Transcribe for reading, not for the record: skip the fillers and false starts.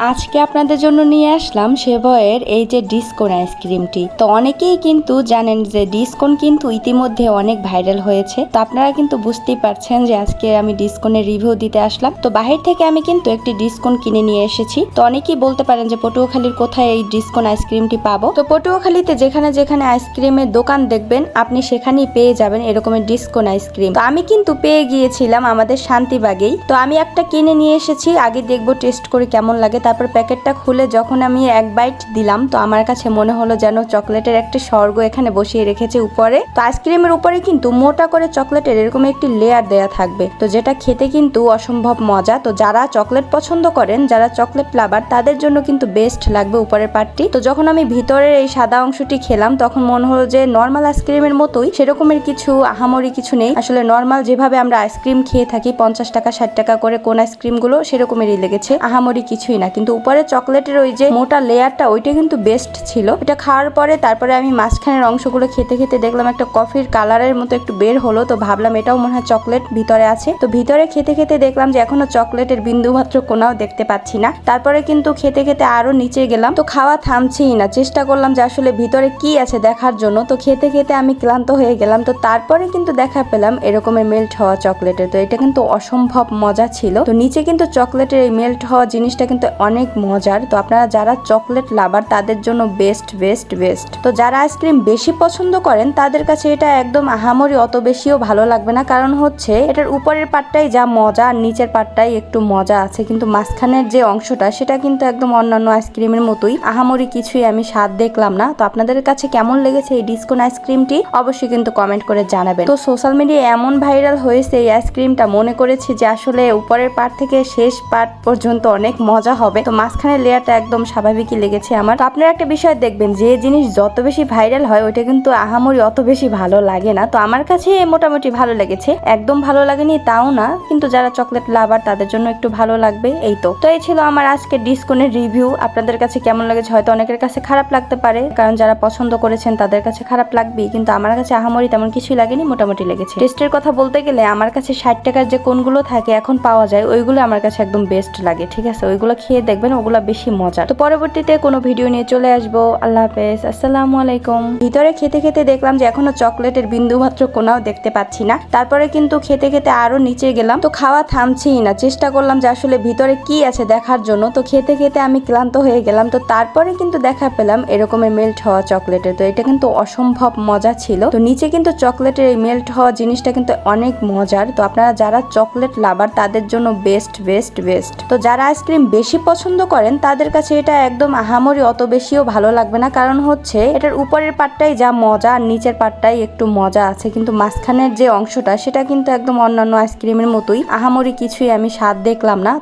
আজকে আপনাদের জন্য নিয়ে আসলাম সেভয়ের এই যে ডিসকন আইসক্রিমটি। তো অনেকেই কিন্তু জানেন যে ডিসকন কিন্তু ইতিমধ্যে অনেক ভাইরাল হয়েছে। তো আপনারা কিন্তু বুঝতেই পারছেন যে আজকে আমি ডিসকনের রিভিউ দিতে আসলাম। তো বাহির থেকে আমি কিন্তু একটি ডিসকন কিনে নিয়ে এসেছি। তো অনেকেই বলতে পারেন যে পটুয়াখালীর কোথায় এই ডিসকন আইসক্রিমটি পাবো। তো পটুয়াখালীতে যেখানে যেখানে আইসক্রিমের দোকান দেখবেন আপনি সেখানেই পেয়ে যাবেন এরকমের ডিসকন আইসক্রিম। তো আমি কিন্তু পেয়ে গিয়েছিলাম আমাদের শান্তিবাগেই। তো আমি একটা কিনে নিয়ে এসেছি, আগে দেখবো টেস্ট করে কেমন লাগে। তারপর প্যাকেটটা খুলে যখন আমি এক বাইট দিলাম তো আমার কাছে মনে হলো যেন চকলেটের একটা স্বর্গ এখানে বসিয়ে রেখেছে উপরে। তো আইসক্রিমের উপরে কিন্তু মোটা করে চকলেটের এরকম একটি লেয়ার দেয়া থাকবে, তো যেটা খেতে কিন্তু অসম্ভব মজা। তো যারা চকলেট পছন্দ করেন, যারা চকলেট লাভার, তাদের জন্য কিন্তু বেস্ট লাগবে উপরের পার্টটি। তো যখন আমি ভিতরের এই সাদা অংশটি খেলাম তখন মনে হলো যে নর্মাল আইসক্রিমের মতোই, সেরকমের কিছু আহামরি কিছু নেই। আসলে নর্মাল যেভাবে আমরা আইসক্রিম খেয়ে থাকি 50 টাকা 60 টাকা করে কোন আইসক্রিম গুলো, সেরকমেরই লেগেছে, আহামরি কিছুই না। কিন্তু উপরে চকলেটের ওই যে মোটা লেয়ারটা ওইটা কিন্তু বেস্ট ছিল। এটা খাওয়ার পরে তারপরে আমি মাঝখানের অংশগুলো খেতে খেতে দেখলাম একটা কফির কালারের মতো একটু বের হলো। তো ভাবলাম এটাও মনে হয় চকলেট ভিতরে আছে। তো ভিতরে খেতে খেতে দেখলাম যে এখনো চকলেটের বিন্দু মাত্র কোনাও দেখতে পাচ্ছি না। তারপরে কিন্তু খেতে খেতে আরো নিচে গেলাম। তো খাওয়া থামছেই না, চেষ্টা করলাম যে আসলে ভিতরে কি আছে দেখার জন্য। তো খেতে খেতে আমি ক্লান্ত হয়ে গেলাম। তো তারপরে কিন্তু দেখা পেলাম এরকমের মেল্ট হওয়া চকলেটের। তো এটা কিন্তু অসম্ভব মজা ছিল। তো নিচে কিন্তু চকলেটের এই মেল্ট হওয়া জিনিসটা কিন্তু অনেক মজার। তো আপনারা যারা চকলেট লাভার তাদের জন্য বেস্ট বেস্ট বেস্ট। তো যারা আইসক্রিম বেশি পছন্দ করেন তাদের কাছে এটা একদম আহামরি অত বেশিও ভালো লাগবে না, কারণ হচ্ছে এটার উপরের পাটটাই যা মজা আর নিচের পাটটাই একটু মজা আছে, কিন্তু মাঝখানের যে অংশটা সেটা কিন্তু একদম অন্যান্য আইসক্রিমের মতোই, আহামরি কিছুই আমি স্বাদ দেখলাম না। তো আপনাদের কাছে কেমন লেগেছে এই ডিসকন আইসক্রিমটি অবশ্যই কিন্তু কমেন্ট করে জানাবেন। তো সোশ্যাল মিডিয়ায় এমন ভাইরাল হয়েছে এই আইসক্রিমটা, মনে করেছি যে আসলে উপরের পাট থেকে শেষ পাট পর্যন্ত অনেক মজা হবে। তো মাঝখানের লেয়ারটা একদম স্বাভাবিকই লেগেছে আমার। তো আপনারা একটা বিষয় দেখবেন, যে জিনিস যত বেশি ভাইরাল হয় ওইটা কিন্তু আহামরি অত বেশি ভালো লাগে না। তো আমার কাছে মোটামুটি ভালো লেগেছে, একদম ভালো লাগেনি তাও না, কিন্তু যারা চকলেট লাভার তাদের জন্য একটু ভালো লাগবে। এই তো এই ছিল আমার আজকে ডিসকনের রিভিউ। আপনাদের কাছে কেমন লেগেছে হয়তো অনেকের কাছে খারাপ লাগতে পারে, কারণ যারা পছন্দ করেছেন তাদের কাছে খারাপ লাগবেই, কিন্তু আমার কাছে আহামরি তেমন কিছুই লাগেনি, মোটামুটি লেগেছে। টেস্টের কথা বলতে গেলে আমার কাছে 60 টাকার যে কোনগুলো থাকে এখন পাওয়া যায় ওইগুলো আমার কাছে একদম বেস্ট লাগে। ঠিক আছে, ওইগুলো খেয়ে দেখবেন, ওগুলো বেশি মজা। তো পরবর্তীতে কোনো ভিডিও নিয়ে চলে আসবো। আল্লাহ হাফেজ, আসসালামু আলাইকুম। ভিতরে খেতে খেতে দেখলাম যে এখনো চকলেটের বিন্দু মাত্র কোনাও দেখতে পাচ্ছি না। তারপরে কিন্তু খেতে খেতে আরো নিচে গেলাম। তো খাওয়া থামছেই না, চেষ্টা করলাম যে আসলে ভিতরে কি আছে দেখার জন্য। তো খেতে খেতে আমি ক্লান্ত হয়ে গেলাম। তো তারপরে কিন্তু দেখা পেলাম এরকমের মেল্ট হওয়া চকলেটের। তো এটা কিন্তু অসম্ভব মজা ছিল। তো নিচে কিন্তু চকলেটের এই মেল্ট হওয়া জিনিসটা কিন্তু অনেক মজার। তো আপনারা যারা চকলেট লাভার তাদের জন্য বেস্ট বেস্ট বেস্ট। তো যারা আইসক্রিম বেশি পছন্দ করেন তাদের কাছে এটা একদম আহামরি অত বেশিও ভালো লাগবে না, কারণ হচ্ছে এটার উপরের পাটটাই যা মজা আর নিচের পাটটাই একটু মজা আছে, কিন্তু মাঝখানের যে অংশটা সেটা কিন্তু একদম অন্যান্য আইসক্রিমের মতোই, আহামরি কিছুই আমি স্বাদ দেখলাম না।